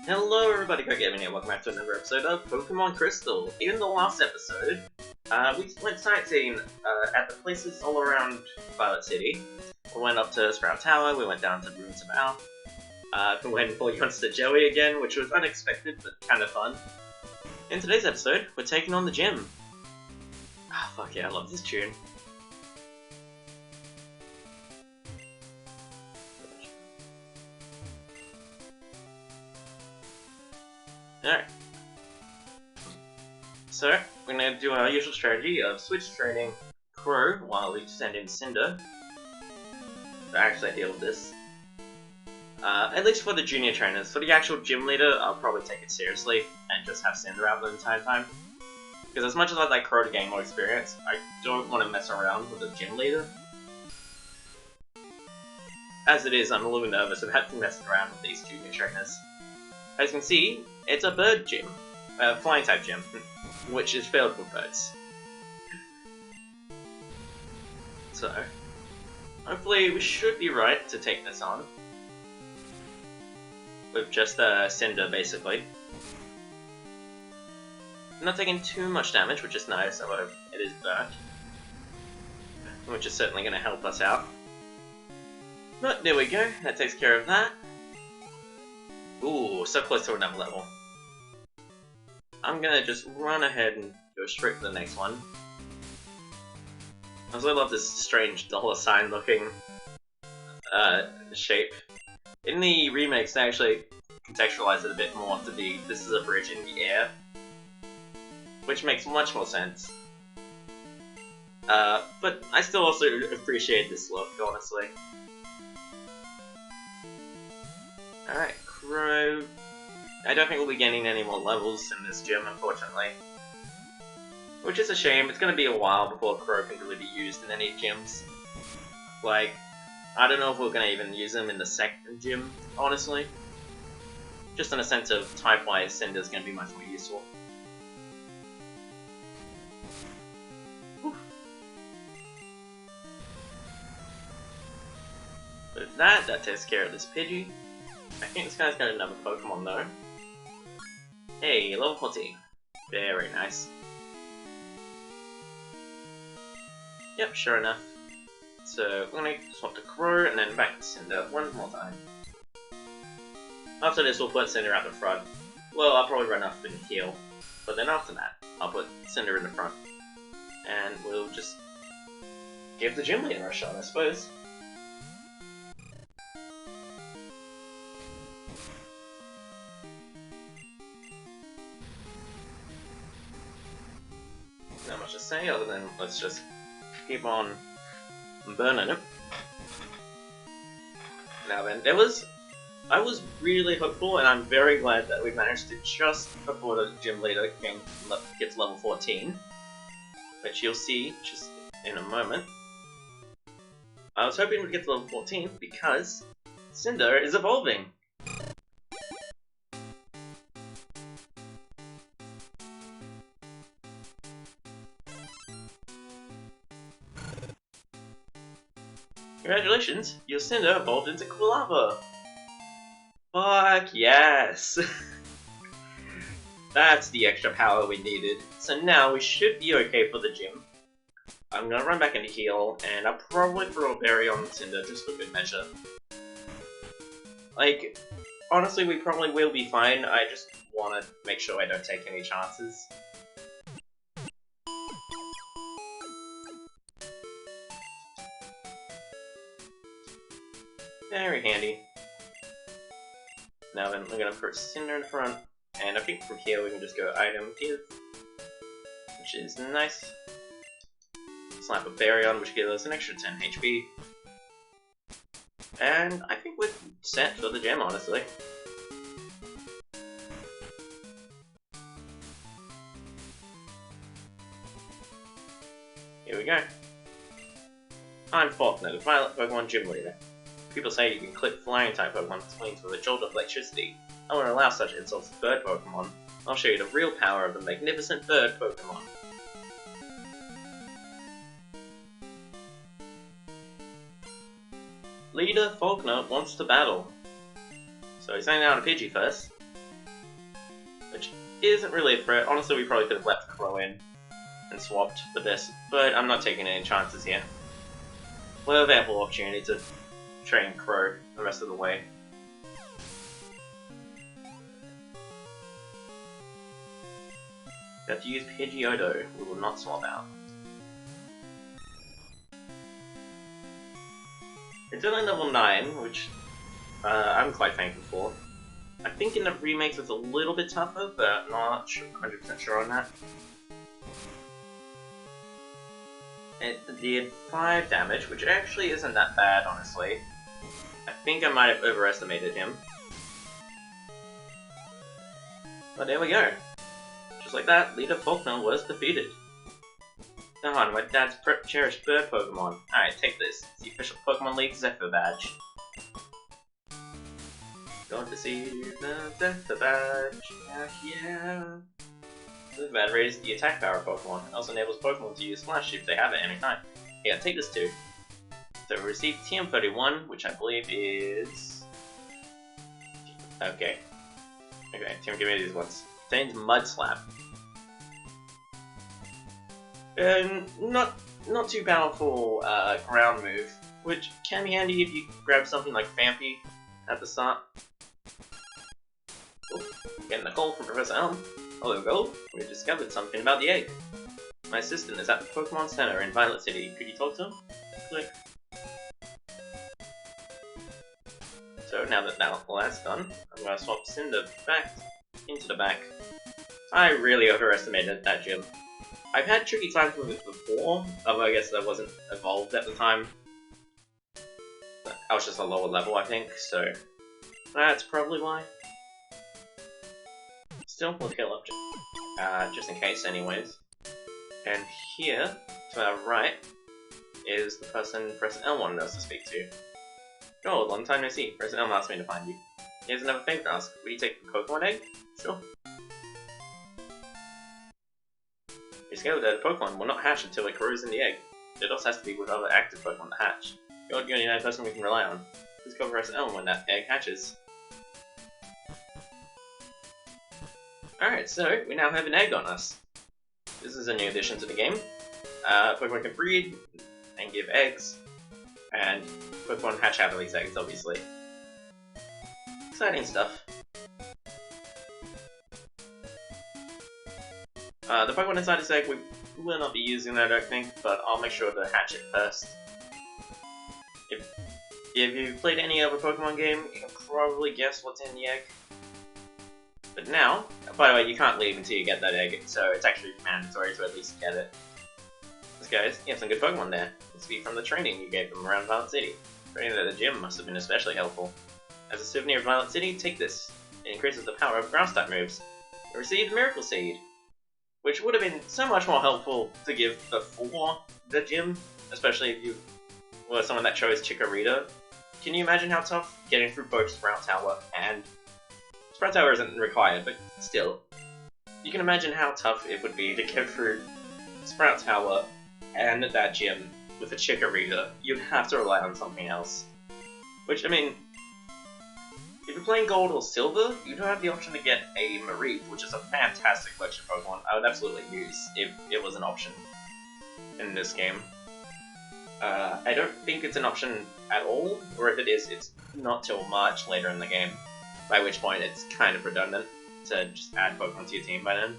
Hello everybody, Craig Gaming here, welcome back to another episode of Pokémon Crystal. In the last episode, we went sightseeing at the places all around Violet City. We went up to Sprout Tower, we went down to Ruins of Alph, we went for Youngster Joey again, which was unexpected but kind of fun. In today's episode, we're taking on the gym. Ah, fuck yeah, I love this tune. Alright. So, we're going to do our usual strategy of switch training Crow while we send in Cinder. To actually deal with this. At least for the junior trainers. For the actual gym leader, I'll probably take it seriously and just have Cinder out the entire time. Because as much as I'd like Crow to gain more experience, I don't want to mess around with the gym leader. As it is, I'm a little nervous about messing around with these junior trainers. As you can see, it's a bird gym. Flying type gym, which is filled with birds. So, hopefully we should be right to take this on. With just Cinder, basically. I'm not taking too much damage, which is nice, although it is burnt. Which is certainly going to help us out. But there we go, that takes care of that. Ooh, so close to another level. I'm gonna just run ahead and go straight for the next one. I really love this strange dollar sign looking shape. In the remakes, they actually contextualize it a bit more to be this is a bridge in the air, which makes much more sense. But I still also appreciate this look, honestly. Alright, Crow. I don't think we'll be getting any more levels in this gym, unfortunately. Which is a shame. It's going to be a while before Crow can really be used in any gyms. Like, I don't know if we're going to even use him in the second gym, honestly. Just in a sense of type-wise, Cinder's going to be much more useful. Whew. With that takes care of this Pidgey. I think this guy's got another Pokemon though. Hey, level 14. Very nice. Yep, sure enough. So, we're gonna swap to Crow and then back to Cinder one more time. After this, we'll put Cinder out the front. Well, I'll probably run up and heal. But then after that, I'll put Cinder in the front. And we'll just give the gym leader a shot, I suppose. Not much to say other than let's just keep on burning him. Now then, I was really hopeful, and I'm very glad that we managed to just before the gym leader gets level 14, which you'll see just in a moment. I was hoping we'd get to level 14 because Cinder is evolving. Congratulations, your Cinder evolved into Quilava! Fuck yes! That's the extra power we needed. So now we should be okay for the gym. I'm gonna run back into heal, and I'll probably throw a berry on Cinder just for good measure. Like, honestly we probably will be fine, I just wanna make sure I don't take any chances. Very handy. Now then, we're gonna put Cinder in front, and I think from here we can just go item give, which is nice. Slap a berry on, which gives us an extra 10 HP. And I think we're set for the gym, honestly. Here we go. I'm Faulkner, the Violet Pokemon Gym Leader. People say you can clip flying type Pokemon swings with a jolt of electricity. I won't allow such insults to bird Pokemon. I'll show you the real power of the magnificent bird Pokemon. Leader Faulkner wants to battle. So he's sending out a Pidgey first. which isn't really a threat. Honestly, we probably could have left Crow in and swapped for this, but I'm not taking any chances here. We'll have ample opportunity to train Crow the rest of the way. You have to use Pidgeotto, we will not swap out. It's only level 9, which I'm quite thankful for. I think in the remakes it's a little bit tougher, but I'm not 100% sure on that. It did 5 damage, which actually isn't that bad, honestly. I think I might have overestimated him. But there we go. Just like that, Leader Faulkner was defeated. Oh, my dad's cherished bird Pokemon. Alright, take this. It's the official Pokemon League Zephyr badge. Going to see the Zephyr badge. Yeah. This badge raises the attack power of Pokemon. It also enables Pokemon to use Flash if they have it any time. Yeah, take this too. So we received TM31, which I believe is... Okay. Okay, Tim, give me these ones. Contains Mud Slap. Not too powerful ground move, which can be handy if you grab something like Vampy at the start. Oh, getting a call from Professor Elm. Hello, Gold. We've discovered something about the egg. My assistant is at the Pokemon Center in Violet City. Could you talk to him? Click. So now that all that's done, I'm going to swap Cinder back into the back. I really overestimated that gym. I've had tricky times with it before, although I guess that wasn't evolved at the time. But I was just a lower level, I think, so that's probably why. Still, we'll kill up just in case anyways. And here, to our right, is the person President L wanted us to speak to. Oh, long time no see. President L asked me to find you. He has another favor to ask. Will you take the Pokemon egg? Sure. You discovered that a Pokemon will not hatch until it grows in the egg. It also has to be with other active Pokemon to hatch. You're the only person we can rely on. Please call Professor Elm when that egg hatches. Alright, so we now have an egg on us. This is a new addition to the game. Pokemon can breed and give eggs, and Pokemon hatch out of these eggs, obviously. Exciting stuff. The Pokemon inside this egg, we will not be using that, I don't think, but I'll make sure to hatch it first. If you've played any other Pokemon game, you can probably guess what's in the egg. But now, by the way, you can't leave until you get that egg, so it's actually mandatory to at least get it. This guys, you have some good Pokemon there. Must be from the training you gave them around Violet City. Training at the gym must have been especially helpful. As a souvenir of Violet City, take this. It increases the power of Grass-type moves. You receive the Miracle Seed, which would have been so much more helpful to give before the gym, especially if you were someone that chose Chikorita. Can you imagine how tough getting through both Sprout Tower and... Sprout Tower isn't required, but still. You can imagine how tough it would be to get through Sprout Tower and that gym with a Chikorita. You'd have to rely on something else. Which, I mean, if you're playing Gold or Silver, you don't have the option to get a Mareep, which is a fantastic collection Pokemon I would absolutely use if it was an option in this game. I don't think it's an option at all, or if it is, it's not till much later in the game, by which point it's kind of redundant to just add Pokemon to your team by then.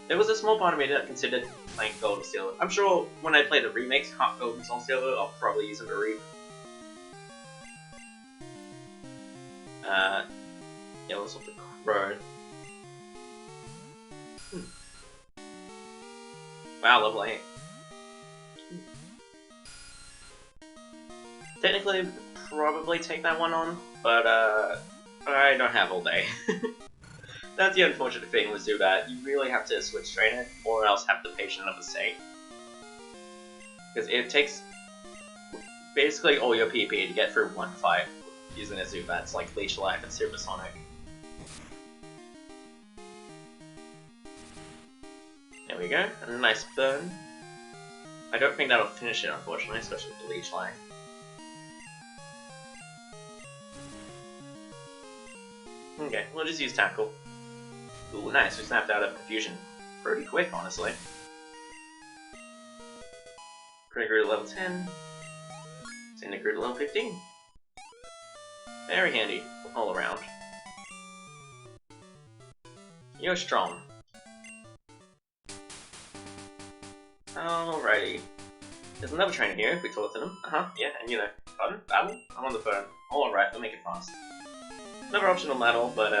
There was a small part of me that considered playing Gold or Silver. I'm sure when I play the remakes, Heart Gold and Soul Silver, I'll probably use a Mareep. Yeah, let's look at Crow. Wow, level 8. Technically, probably take that one on, but I don't have all day. That's the unfortunate thing with Zubat. You really have to switch train it, or else have the patience of a saint. Because it takes basically all your PP to get through one fight using a Zubat. It's like Leech Life and Supersonic. There we go, a nice burn. I don't think that'll finish it, unfortunately, especially with the Leech Life. Okay, we'll just use Tackle. Ooh, nice, we snapped out of Confusion pretty quick, honestly. Pretty grew to level 10. Xena grew to level 15. Very handy, all around. You're strong. Alrighty. There's another trainer here if we talk to them. Yeah, and you know, pardon? Battle? I'm on the phone. Alright, we'll make it fast. Another optional battle, but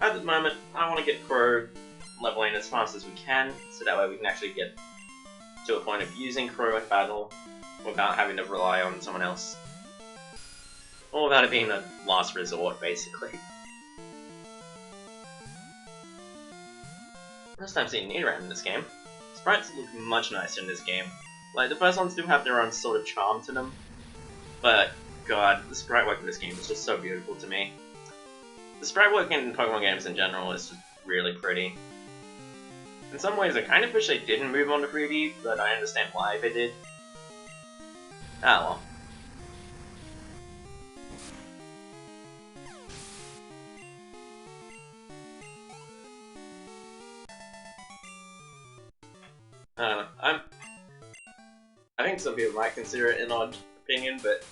at the moment, I want to get Crow leveling as fast as we can, so that way we can actually get to a point of using Crow in battle without having to rely on someone else. Or without it being a last resort, basically. First time seeing Nidoran in this game. Sprites look much nicer in this game. Like, the first ones do have their own sort of charm to them, but god, the sprite work in this game is just so beautiful to me. The sprite work in Pokemon games in general is just really pretty. In some ways, I kind of wish they didn't move on to 3D, but I understand why they did. Ah well. I don't know. I think some people might consider it an odd opinion, but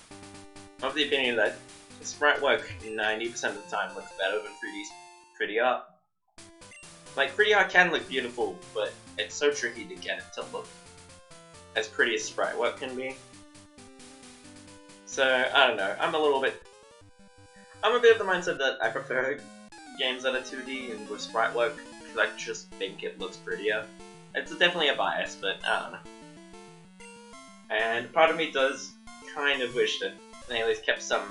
I'm of the opinion that sprite work 90% of the time looks better than 3D art. Like, 3D art can look beautiful, but it's so tricky to get it to look as pretty as sprite work can be. So, I don't know, I'm a bit of the mindset that I prefer games that are 2D and with sprite work, because I just think it looks prettier. It's definitely a bias, but I don't know. And part of me does kind of wish that they at least kept some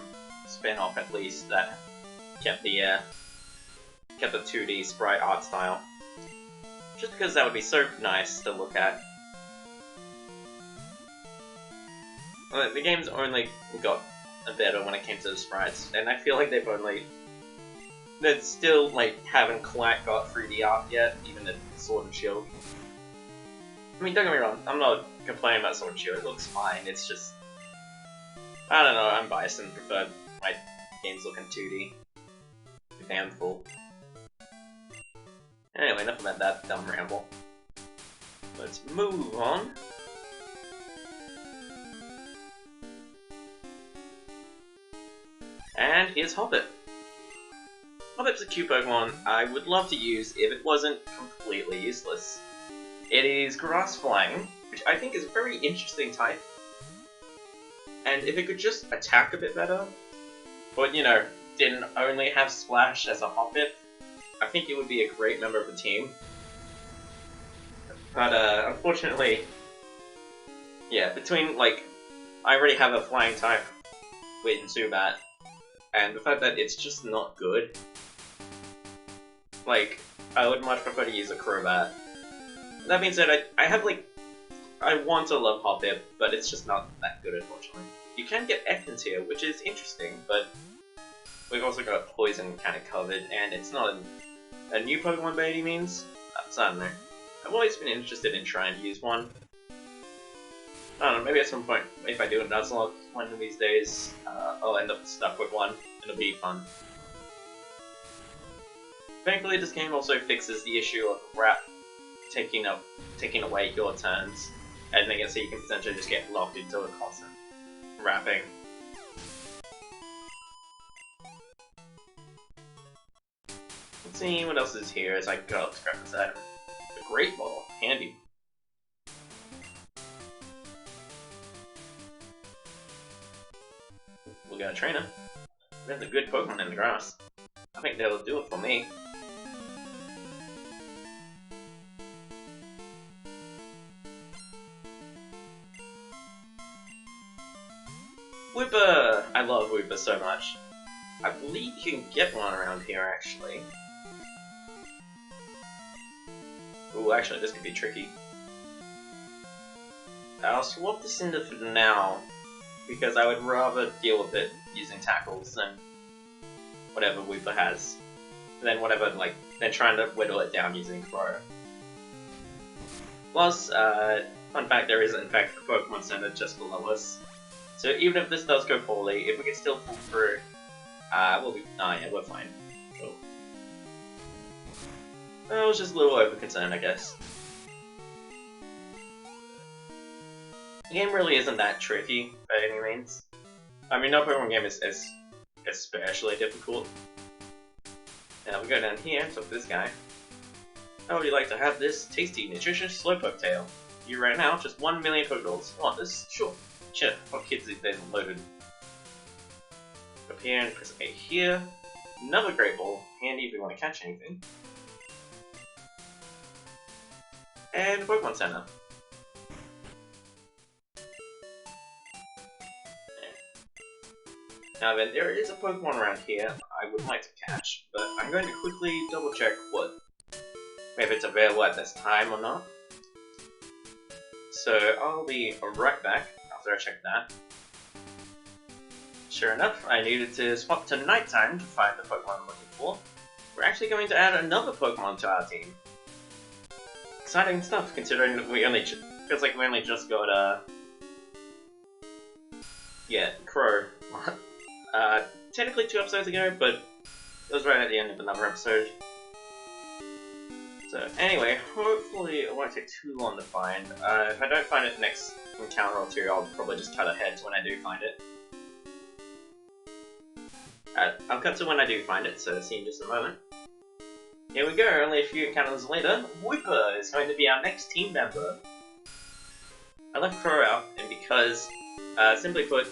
spin-off at least that kept the 2D sprite art style. Just because that would be so nice to look at. Well, the game's only got better when it came to the sprites, and I feel like they still like haven't quite got 3D art yet, even in Sword and Shield. I mean, don't get me wrong, I'm not complaining about Sword and Shield, it looks fine, it's just... I don't know, I'm biased and prefer my games looking 2D. Damn fool. Anyway, enough about that dumb ramble. Let's move on. And here's Hoppip. Hoppip's a cute Pokemon I would love to use if it wasn't completely useless. It is Grass Flying, which I think is a very interesting type. And if it could just attack a bit better, but you know, didn't only have Splash as a Hoppip, I think it would be a great member of the team. But unfortunately, yeah, between like, I already have a flying type with Zubat, and the fact that it's just not good. Like, I would much prefer to use a Crobat. That being said, I want to love Hoppip, but it's just not that good, unfortunately. You can get Ekans here, which is interesting, but we've also got Poison kind of covered, and it's not a new Pokemon by any means. So I don't know. I've always been interested in trying to use one. I don't know, maybe at some point, if I do a Nuzlocke one of these days, I'll end up stuck with one. It'll be fun. Thankfully, this game also fixes the issue of Wrap taking away your turns, and making it so you can potentially just get locked into a constant wrapping. Let's see what else is here as I go up to grab this item. The Great Ball, handy. We got a trainer. There's a good Pokemon in the grass. I think that'll do it for me. Wooper! I love Wooper so much. I believe you can get one around here, actually. Ooh, actually, this could be tricky. I'll swap this into for now, because I would rather deal with it using tackles than whatever Wooper has. Than trying to whittle it down using Crow. Plus, fun fact, there is in fact a Pokemon Center just below us. So even if this does go poorly, if we can still pull through, We'll be. Oh yeah, we're fine. Cool. Well, I was just a little over concerned, I guess. The game really isn't that tricky by any means. I mean, no Pokemon game is especially difficult. Now we go down here, talk to this guy. How would you like to have this tasty, nutritious Slowpoke tail? You right now, just 1 million Pokeballs. Want this? Sure. Sure. What kids these days are loaded. Up here and press A here. Another Great Ball, handy if you want to catch anything. And Pokemon Center. Now then, there is a Pokemon around here I would like to catch, but I'm going to quickly double check if it's available at this time or not. So I'll be right back after I check that. Sure enough, I needed to swap to nighttime to find the Pokemon I'm looking for. We're actually going to add another Pokemon to our team. Exciting stuff, considering that feels like we only just got Crow. Technically 2 episodes ago, but it was right at the end of another episode. So anyway, hopefully it won't take too long to find. If I don't find it next encounter or two, I'll probably just cut ahead to when I do find it. I'll cut to when I do find it, so see you in just a moment. Here we go, only a few encounters later, Wooper is going to be our next team member. I left Crow out, and because, simply put,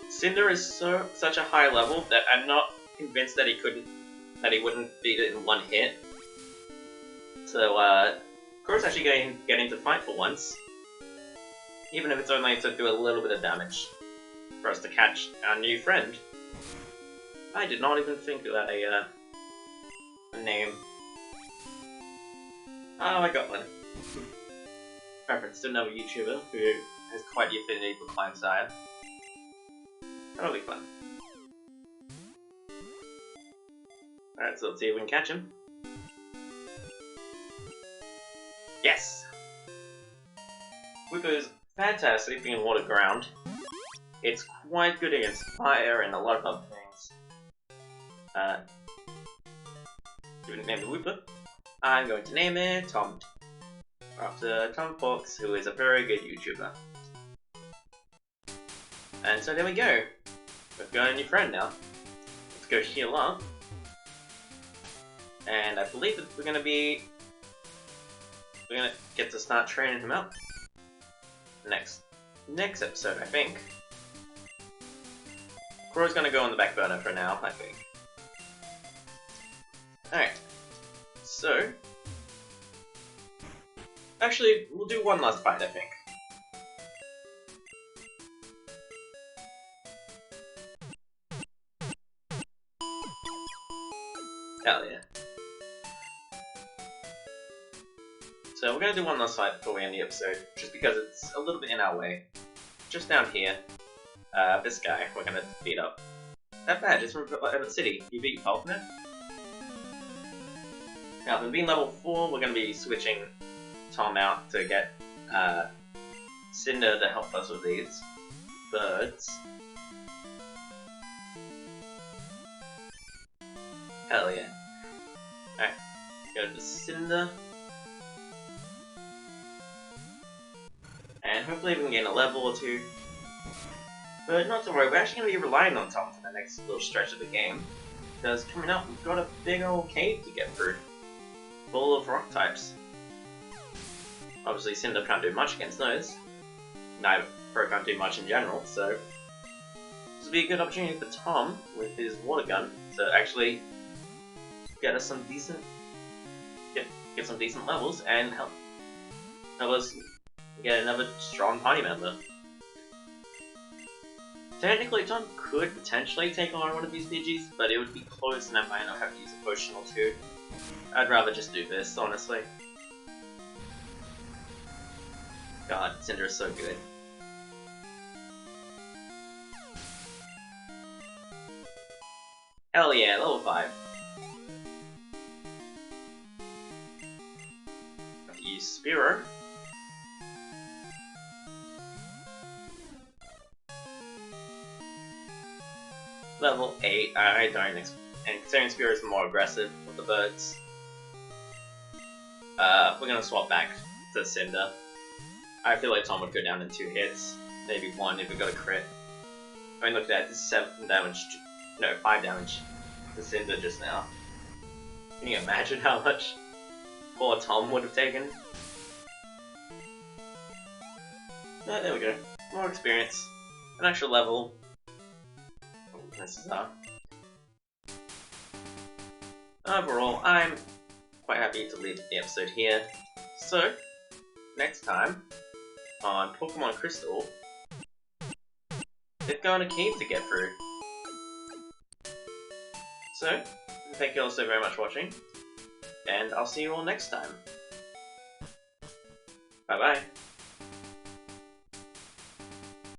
Cinder is such a high level that I'm not convinced that he wouldn't beat it in one hit. So, Crow's actually getting to fight for once, even if it's only to do a little bit of damage for us to catch our new friend. I did not even think about a name. Oh, I got one. Reference to another YouTuber who has quite the affinity for Climsire. That'll be fun. Alright, so let's see if we can catch him. Yes! Wooper is fantastic being water ground. It's quite good against fire and a lot of other things. Do we name the Wooper? I'm going to name it Tom. After Tom Fox, who is a very good YouTuber. And so there we go. We've got a new friend now. Let's go heal up. And I believe that we're gonna get to start training him up next episode, I think. Crow's gonna go on the back burner for now, I think. Alright. So actually, we'll do one last fight, I think. Hell yeah. So we're gonna do one last fight before we end the episode, just because it's a little bit in our way. Just down here, this guy we're gonna beat up. That badge is from Everett City. You beat Falconer? Now, from being level 4, we're gonna be switching Tom out to get Cinder to help us with these birds. Hell yeah. Alright, go to Cinder. And hopefully we can gain a level or 2. But not to worry, we're actually going to be relying on Tom for the next little stretch of the game. Because coming up, we've got a big old cave to get through. Full of rock types. Obviously Cinder can't do much against those. Neither Crow can't do much in general, so this will be a good opportunity for Tom, with his water gun, to actually get us some decent get some decent levels and help us get another strong party member. Technically, Tom could potentially take on one of these Pidgeys, but it would be close and I might not have to use a potion or 2. I'd rather just do this, honestly. God, Cinder is so good. Hell yeah, level 5. Have to use Spearow. level 8. I don't expect. And considering Spear is more aggressive with the birds, we're gonna swap back to Cinder. I feel like Tom would go down in 2 hits, maybe 1 if we got a crit. I mean, look at that, this is 7 damage, no, 5 damage to Cinder just now. Can you imagine how much poor Tom would have taken? Oh, there we go. More experience. An extra level. Oh, this is Overall, I'm quite happy to leave the episode here. So, next time on Pokemon Crystal, they've got a cave to get through. So, thank you all so very much for watching, and I'll see you all next time. Bye bye.